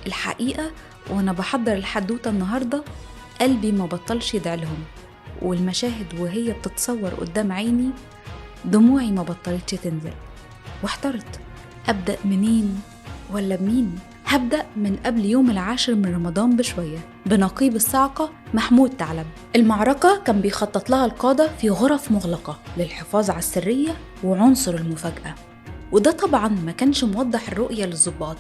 الحقيقة وأنا بحضر الحدوتة النهاردة قلبي ما بطلش يدعي لهم، والمشاهد وهي بتتصور قدام عيني دموعي ما بطلتش تنزل، واحترت أبدأ منين ولا بمين؟ هبدأ من قبل يوم 10 من رمضان بشوية بنقيب الصاعقة محمود ثعلب. المعركة كان بيخطط لها القادة في غرف مغلقة للحفاظ على السرية وعنصر المفاجأة، وده طبعا ما كانش موضح الرؤية للضباط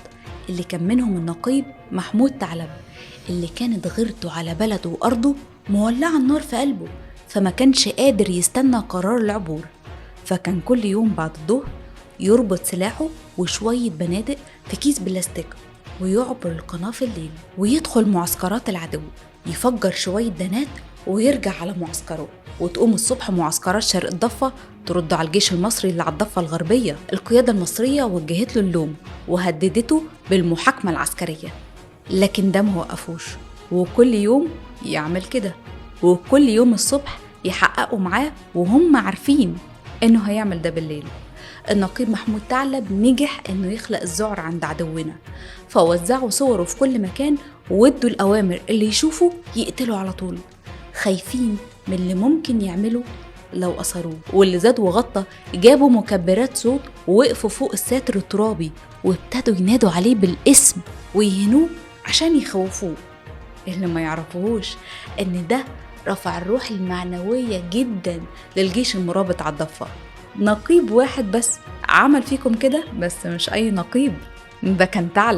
اللي كان منهم النقيب محمود ثعلب اللي كانت غيرته على بلده وأرضه مولعة النار في قلبه، فما كانش قادر يستنى قرار العبور. فكان كل يوم بعد الظهر يربط سلاحه وشوية بنادق في كيس بلاستيك ويعبر القناة في الليل ويدخل معسكرات العدو، يفجر شوية دنات ويرجع على معسكره، وتقوم الصبح معسكرات شرق الضفة ترد على الجيش المصري اللي على الضفة الغربية. القيادة المصرية وجهت له اللوم وهددته بالمحاكمة العسكرية، لكن ده موقفوش، وكل يوم يعمل كده، وكل يوم الصبح يحققوا معاه وهم عارفين انه هيعمل ده بالليل. النقيب محمود ثعلب نجح انه يخلق الذعر عند عدونا، فوزعوا صوره في كل مكان وادوا الأوامر اللي يشوفوا يقتلوا على طول، خايفين من اللي ممكن يعملوا لو أثروه. واللي زاد وغطى جابوا مكبرات صوت ووقفوا فوق الساتر الترابي وابتدوا ينادوا عليه بالاسم ويهنوه عشان يخوفوه. اللي ما يعرفوهوش ان ده رفع الروح المعنوية جدا للجيش المرابط على الضفة. نقيب واحد بس عمل فيكم كده، بس مش أي نقيب، ده كان ثعلب.